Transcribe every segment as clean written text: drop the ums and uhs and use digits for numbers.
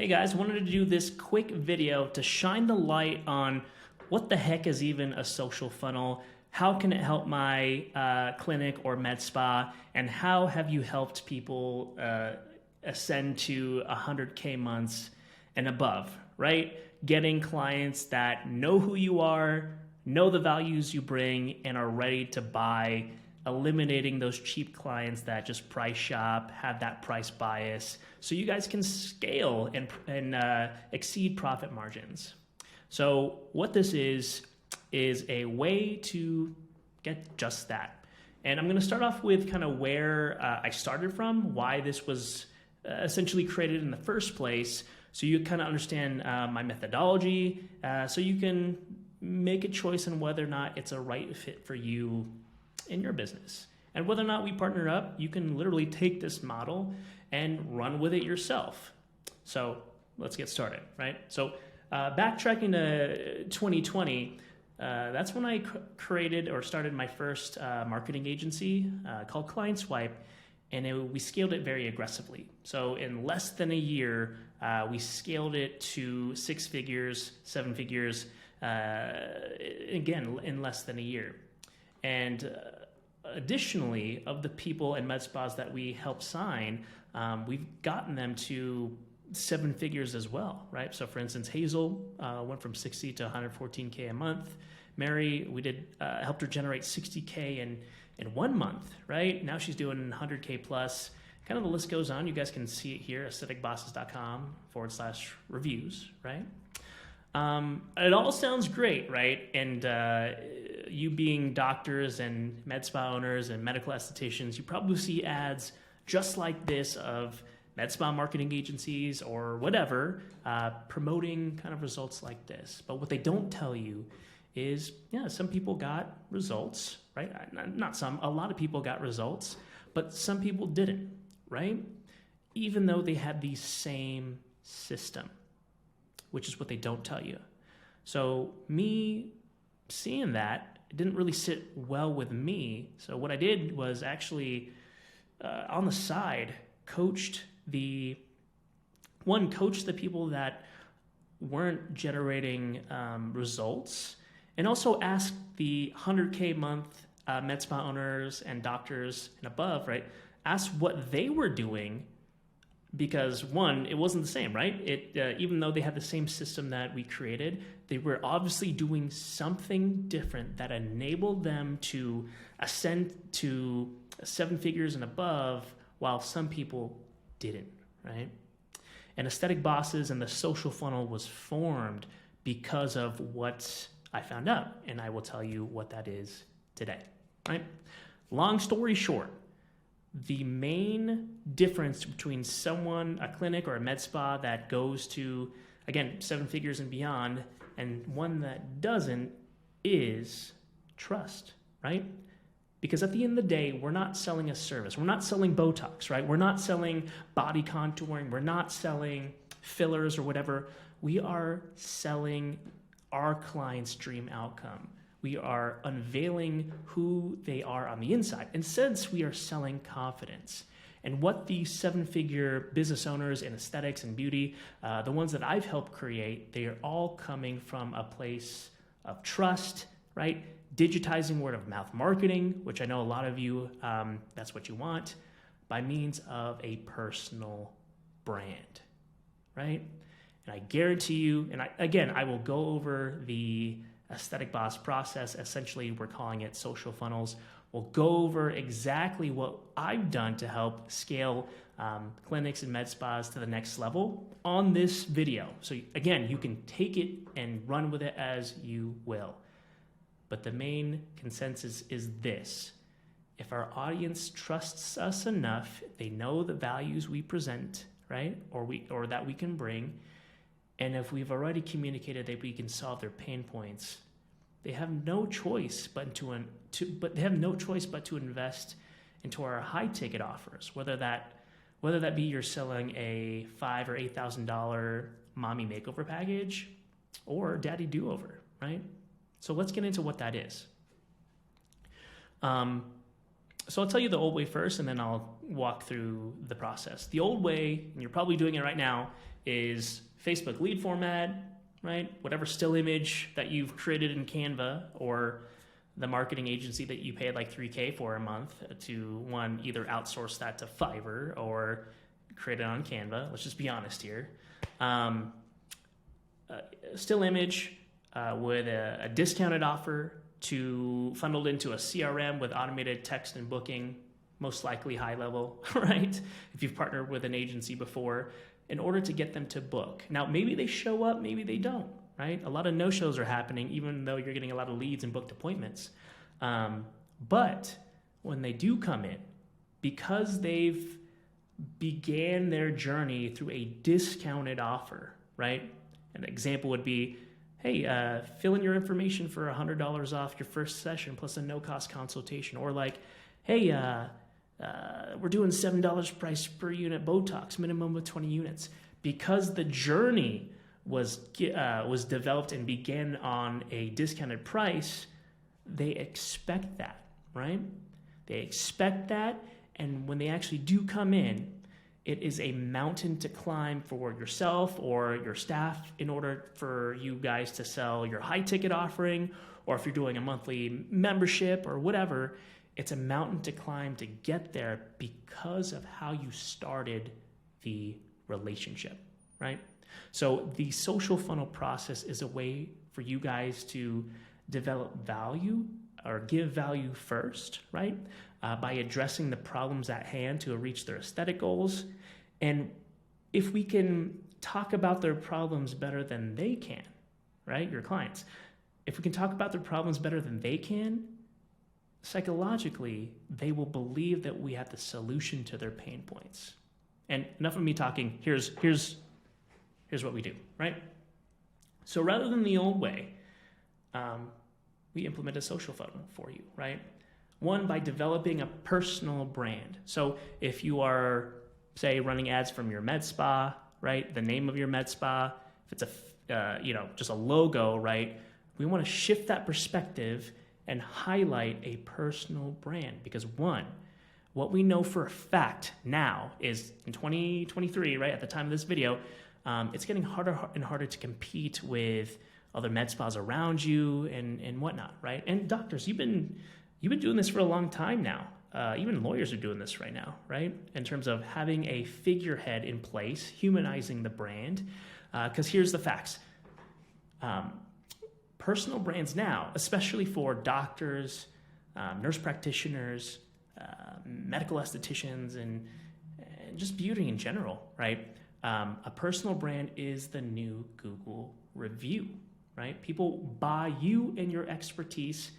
Hey guys, wanted to do this quick video to shine the light on what the heck is even a social funnel, how can it help my clinic or med spa, and how have you helped people ascend to 100K months and above, right? Getting clients that know who you are, know the values you bring, and are ready to buy, eliminating those cheap clients that just price shop, have that price bias, so you guys can scale and exceed profit margins. So what this is a way to get just that. And I'm going to start off with kind of where I started from, why this was essentially created in the first place, so you kind of understand my methodology, so you can make a choice on whether or not it's a right fit for you in your business. And whether or not we partner up, you can literally take this model and run with it yourself. So let's get started, right? So backtracking to 2020, that's when I created or started my first marketing agency called Client Swipe, and we scaled it very aggressively. So in less than a year, we scaled it to 6 figures, 7 figures, again, in less than a year. And additionally, of the people and med spas that we help sign, we've gotten them to 7 figures as well, right? So for instance, Hazel went from 60 to 114K a month. Mary, we helped her generate 60K in 1 month, right? Now she's doing 100K plus. Kind of the list goes on. You guys can see it here, aestheticbosses.com/reviews, right? It all sounds great, right? And you being doctors and med spa owners and medical estheticians, you probably see ads just like this of med spa marketing agencies or whatever promoting kind of results like this. But what they don't tell you is, yeah, some people got results, right? Not some, a lot of people got results, but some people didn't, right? Even though they had the same system, which is what they don't tell you. So me seeing that, it didn't really sit well with me. So what I did was actually on the side coached the people that weren't generating results, and also asked the 100K month med spa owners and doctors and above, right? Asked what they were doing, because one, it wasn't the same, right? Even though they had the same system that we created, they were obviously doing something different that enabled them to ascend to 7 figures and above, while some people didn't, right? And Aesthetic Bosses and the social funnel was formed because of what I found out, and I will tell you what that is today, right? Long story short, the main difference between a clinic or a med spa that goes to, again, 7 figures and beyond, and one that doesn't, is trust, right? Because at the end of the day, we're not selling a service. We're not selling Botox, right? We're not selling body contouring. We're not selling fillers or whatever. We are selling our client's dream outcome. We are unveiling who they are on the inside. And since we are selling confidence, and what these 7-figure business owners in aesthetics and beauty, the ones that I've helped create, they are all coming from a place of trust, right? Digitizing word of mouth marketing, which I know a lot of you, that's what you want, by means of a personal brand, right? And I guarantee you, and I will go over the Aesthetic Boss process. Essentially, we're calling it social funnels. We'll go over exactly what I've done to help scale clinics and med spas to the next level on this video. So again, you can take it and run with it as you will. But the main consensus is this: if our audience trusts us enough, they know the values we present, right? Or that we can bring, and if we've already communicated that we can solve their pain points, they have no choice but to invest into our high ticket offers. Whether that be you're selling a $5,000 or $8,000 mommy makeover package, or daddy do-over, right? So let's get into what that is. So I'll tell you the old way first, and then I'll walk through the process. The old way, and you're probably doing it right now, is Facebook lead format, right? Whatever still image that you've created in Canva, or the marketing agency that you paid like $3K for a month to either outsource that to Fiverr or create it on Canva. Let's just be honest here. Still image with a discounted offer to funneled into a CRM with automated text and booking, most likely high level, right? If you've partnered with an agency before, in order to get them to book. Now, maybe they show up, maybe they don't, right? A lot of no-shows are happening, even though you're getting a lot of leads and booked appointments. But when they do come in, because they've began their journey through a discounted offer, right? An example would be, hey, fill in your information for $100 off your first session plus a no-cost consultation. Or like, hey, we're doing $7 price per unit Botox, minimum of 20 units. Because the journey was developed and began on a discounted price, they expect that, right? They expect that, and when they actually do come in, it is a mountain to climb for yourself or your staff in order for you guys to sell your high ticket offering, or if you're doing a monthly membership or whatever, it's a mountain to climb to get there because of how you started the relationship, right? So the social funnel process is a way for you guys to develop value or give value first, right? By addressing the problems at hand to reach their aesthetic goals. And if we can talk about their problems better than they can, right? Your clients, if we can talk about their problems better than they can, psychologically, they will believe that we have the solution to their pain points. And enough of me talking, here's what we do, right? So rather than the old way, we implement a social funnel for you, right? One, by developing a personal brand. So if you are, say, running ads from your med spa, right? The name of your med spa, if it's just a logo, right? We want to shift that perspective and highlight a personal brand, because one, what we know for a fact now is in 2023, right? At the time of this video, it's getting harder and harder to compete with other med spas around you and whatnot, right? And doctors, you've been doing this for a long time now. Even lawyers are doing this right now, right? In terms of having a figurehead in place, humanizing the brand. Because here's the facts. Personal brands now, especially for doctors, nurse practitioners, medical estheticians, and just beauty in general, right? A personal brand is the new Google review, right? People buy you and your expertise.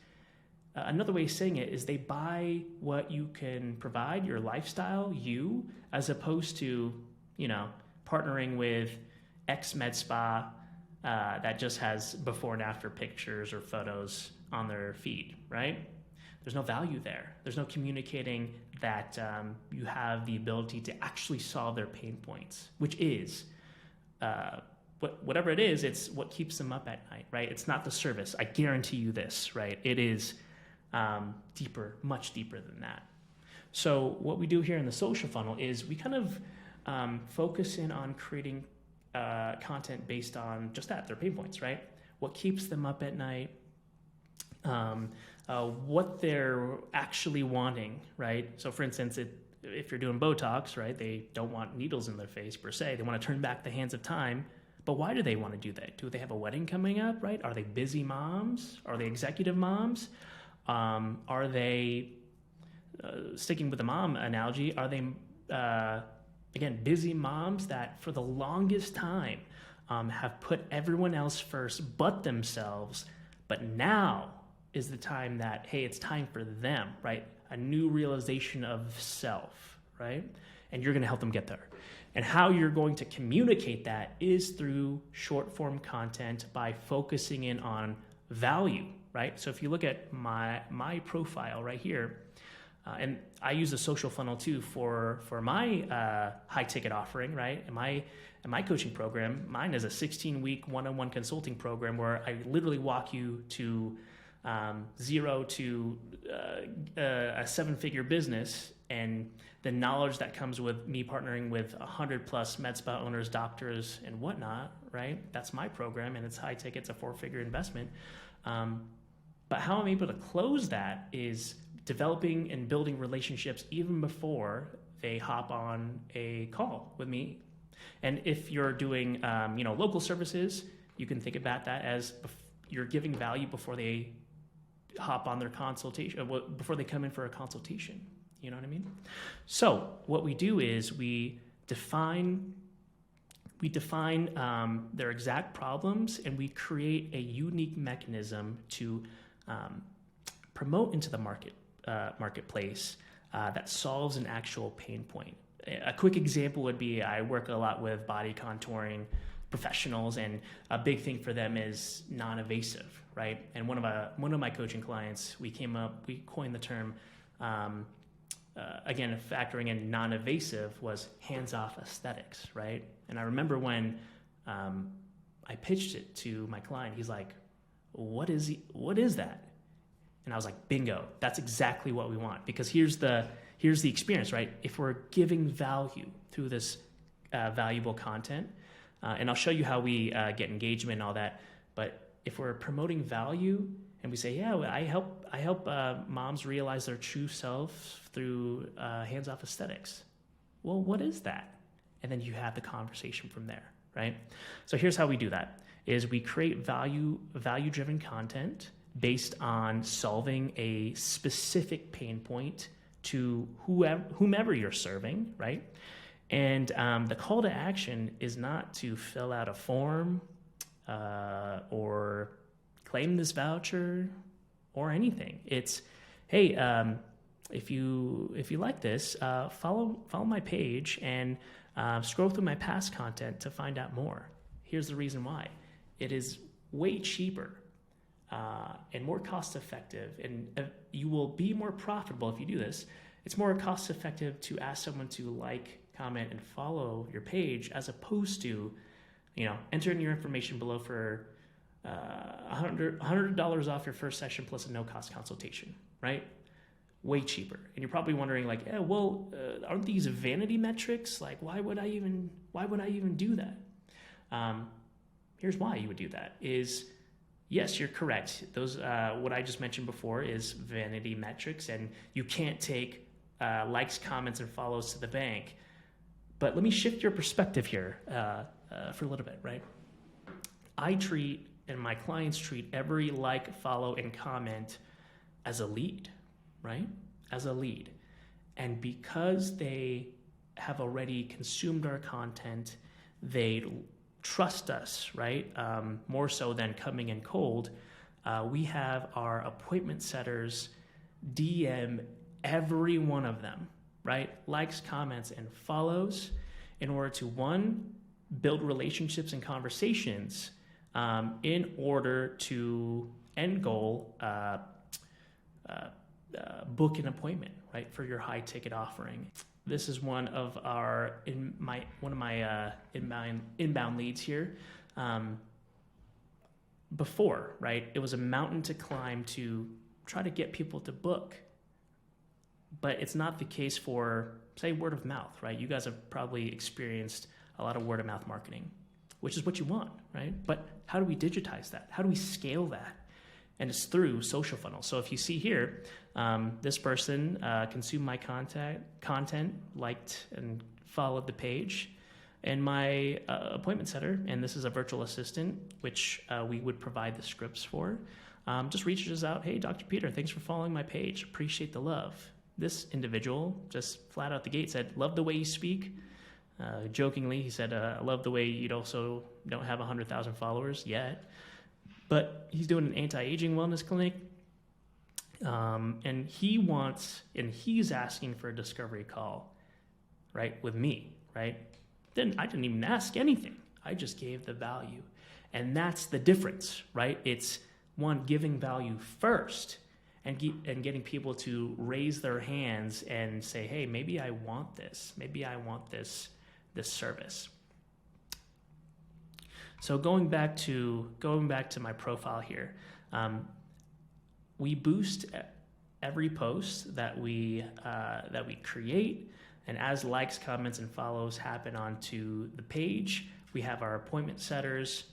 Another way of saying it is they buy what you can provide, your lifestyle, you, as opposed to, partnering with X med spa that just has before and after pictures or photos on their feed, right? There's no value there. There's no communicating that you have the ability to actually solve their pain points, which is, whatever it is, it's what keeps them up at night, right? It's not the service. I guarantee you this, right? It is deeper, much deeper than that. So what we do here in the social funnel is we kind of focus in on creating content based on just that, their pain points, right? What keeps them up at night, what they're actually wanting, right? So for instance, if you're doing Botox, right, they don't want needles in their face per se. They want to turn back the hands of time. But why do they want to do that? Do they have a wedding coming up, right? Are they busy moms? Are they executive moms? Are they, sticking with the mom analogy, are they, again, busy moms that for the longest time have put everyone else first but themselves, but now is the time that, hey, it's time for them, right? A new realization of self, right? And you're going to help them get there. And how you're going to communicate that is through short form content by focusing in on value, right? So if you look at my profile right here, and I use a social funnel too for my high ticket offering, right? And my coaching program, mine is a 16-week one-on-one consulting program where I literally walk you to zero to a seven-figure business, and the knowledge that comes with me partnering with 100 plus med spa owners, doctors, and whatnot, right? That's my program, and it's high ticket, it's a 4-figure investment. But how I'm able to close that is developing and building relationships even before they hop on a call with me. And if you're doing, local services, you can think about that as you're giving value before they hop on their consultation, before they come in for a consultation. You know what I mean? So what we do is we define their exact problems, and we create a unique mechanism to promote into the marketplace that solves an actual pain point. A quick example would be, I work a lot with body contouring professionals, and a big thing for them is non-invasive, right? And one of my coaching clients, we coined the term, again, factoring in non-invasive, was hands-off aesthetics, right? And I remember when I pitched it to my client, he's like, what is that? And I was like, bingo, that's exactly what we want. Because here's the experience, right? If we're giving value through this valuable content, and I'll show you how we get engagement and all that, but if we're promoting value and we say, yeah, I help moms realize their true self through hands-off aesthetics. Well, what is that? And then you have the conversation from there, right? So here's how we do that, is we create value-driven content based on solving a specific pain point to whomever you're serving, right? And the call to action is not to fill out a form or claim this voucher or anything. It's, hey, if you like this, follow my page and scroll through my past content to find out more. Here's the reason why. It is way cheaper and more cost effective, and you will be more profitable if you do this. It's more cost effective to ask someone to like, comment, and follow your page, as opposed to, entering your information below for $100 off your first session plus a no-cost consultation, right? Way cheaper. And you're probably wondering, like, aren't these vanity metrics? Like, why would I even do that? Here's why you would do that is, yes, you're correct. Those, what I just mentioned before, is vanity metrics, and you can't take likes, comments, and follows to the bank. But let me shift your perspective here for a little bit, right? I treat, and my clients treat, every like, follow, and comment as a lead, right? As a lead. And because they have already consumed our content, they trust us, right? More so than coming in cold. We have our appointment setters DM every one of them, right? Likes, comments, and follows, in order to, one, build relationships and conversations, in order to, end goal, book an appointment, right, for your high ticket offering. This is one of my inbound leads here. Before, right, it was a mountain to climb to try to get people to book. But it's not the case for, say, word of mouth, right? You guys have probably experienced a lot of word of mouth marketing, which is what you want, right? But how do we digitize that? How do we scale that? And it's through social funnels. So if you see here, this person consumed my content, liked and followed the page, and my appointment setter, and this is a virtual assistant, which we would provide the scripts for, just reaches out, hey, Dr. Peter, thanks for following my page. Appreciate the love. This individual just flat out the gate said, love the way you speak. Jokingly, he said, I love the way you also don't have 100,000 followers yet. But he's doing an anti-aging wellness clinic. And he's asking for a discovery call, right, with me, right? Then I didn't even ask anything. I just gave the value. And that's the difference, right? It's, one, giving value first, and getting people to raise their hands and say, hey, maybe I want this. Maybe I want this service. So going back to my profile here, we boost every post that we create, and as likes, comments, and follows happen onto the page, we have our appointment setters.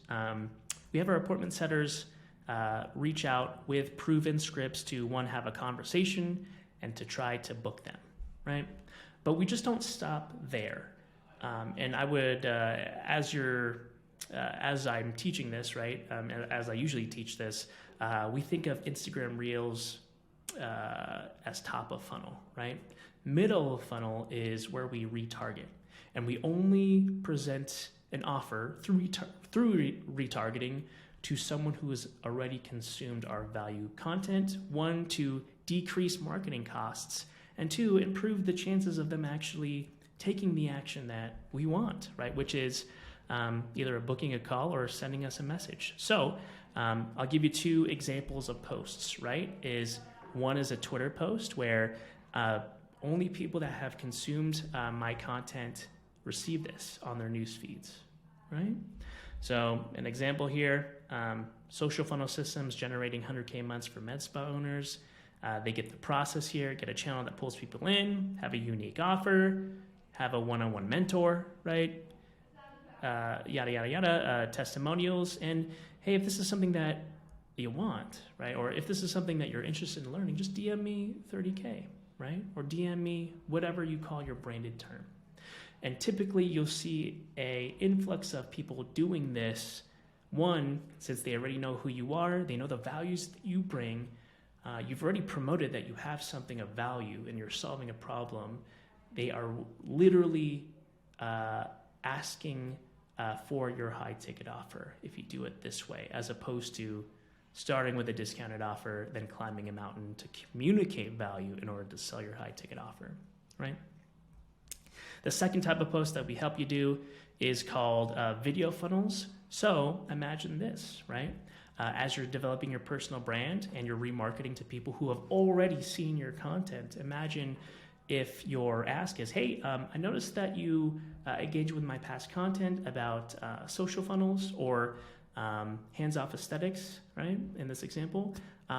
Reach out with proven scripts to, one, have a conversation and to try to book them, right? But we just don't stop there. And I would, as I'm teaching this, right, as I usually teach this, we think of Instagram Reels as top of funnel, right? Middle of funnel is where we retarget, and we only present an offer through retargeting to someone who has already consumed our value content. One, to decrease marketing costs, and two, improve the chances of them actually taking the action that we want, right? Which is either booking a call or sending us a message. So I'll give you two examples of posts, right? One is a Twitter post where only people that have consumed my content receive this on their news feeds, right? So an example here, social funnel systems generating 100K months for med spa owners. They get the process here, get a channel that pulls people in, have a unique offer, have a one-on-one mentor, right? Yada, yada, yada, testimonials. And hey, if this is something that you want, right? Or if this is something that you're interested in learning, just DM me 30K, right? Or DM me whatever you call your branded term. And typically you'll see an influx of people doing this. One, since they already know who you are, they know the values that you bring, you've already promoted that you have something of value and you're solving a problem. They are literally asking for your high ticket offer if you do it this way, as opposed to starting with a discounted offer, then climbing a mountain to communicate value in order to sell your high ticket offer, right? The second type of post that we help you do is called video funnels. So imagine this, right? As you're developing your personal brand and you're remarketing to people who have already seen your content, imagine if your ask is, hey, I noticed that you engage with my past content about social funnels or hands-off aesthetics, right? In this example,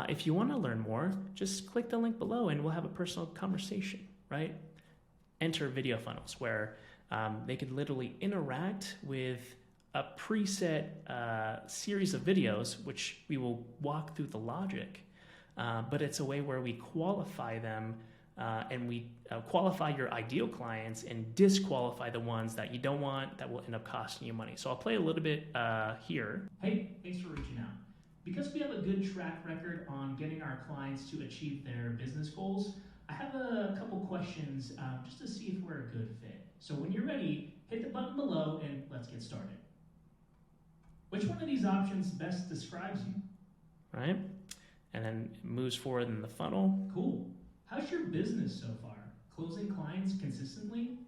if you want to learn more, just click the link below and we'll have a personal conversation, right? Enter video funnels where they can literally interact with a preset series of videos, which we will walk through the logic, but it's a way where we qualify them and we qualify your ideal clients and disqualify the ones that you don't want that will end up costing you money. So I'll play a little bit here. Hey, thanks for reaching out. Because we have a good track record on getting our clients to achieve their business goals, I have a couple questions just to see if we're a good fit. So when you're ready, hit the button below and let's get started. Which one of these options best describes you? Right? And then it moves forward in the funnel. Cool. How's your business so far? Closing clients consistently?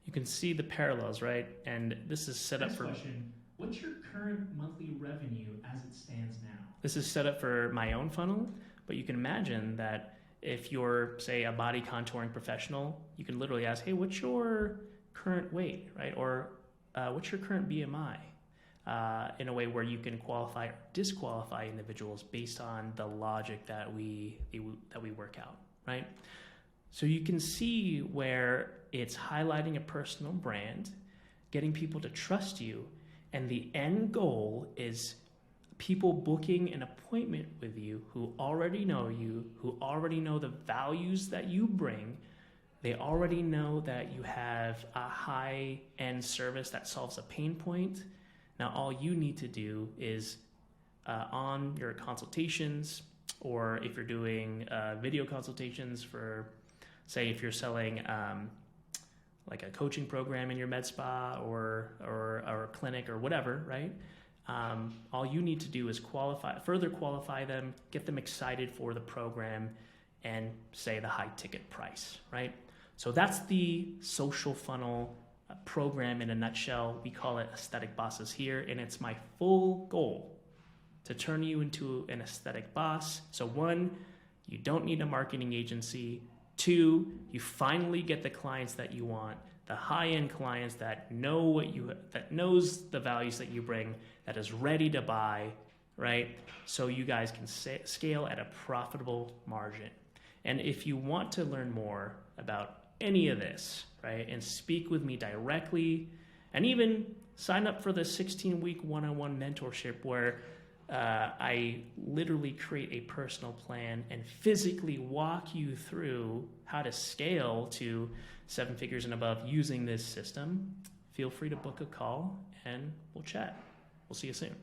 You can see the parallels, right? And this is set up for... Question. What's your current monthly revenue as it stands now? This is set up for my own funnel, but you can imagine that if you're, say, a body contouring professional, you can literally ask, hey, what's your current weight, right? Or what's your current BMI? In a way where you can qualify or disqualify individuals based on the logic that we work out, right? So you can see where it's highlighting a personal brand, getting people to trust you, and the end goal is people booking an appointment with you who already know you, who already know the values that you bring. They already know that you have a high-end service that solves a pain point. Now, all you need to do is on your consultations, or if you're doing video consultations for, say, if you're selling like a coaching program in your med spa or a clinic or whatever, right? All you need to do is further qualify them, get them excited for the program, and say the high ticket price, right? So that's the social funnel program in a nutshell. We call it Aesthetic Bosses here, and it's my full goal to turn you into an aesthetic boss. So one, you don't need a marketing agency. Two, you finally get the clients that you want, the high-end clients that know that knows the values that you bring, that is ready to buy right? So you guys can scale at a profitable margin. And if you want to learn more about any of this, right, and speak with me directly, and even sign up for the 16-week one-on-one mentorship where I literally create a personal plan and physically walk you through how to scale to 7 figures and above using this system, feel free to book a call and we'll chat. We'll see you soon.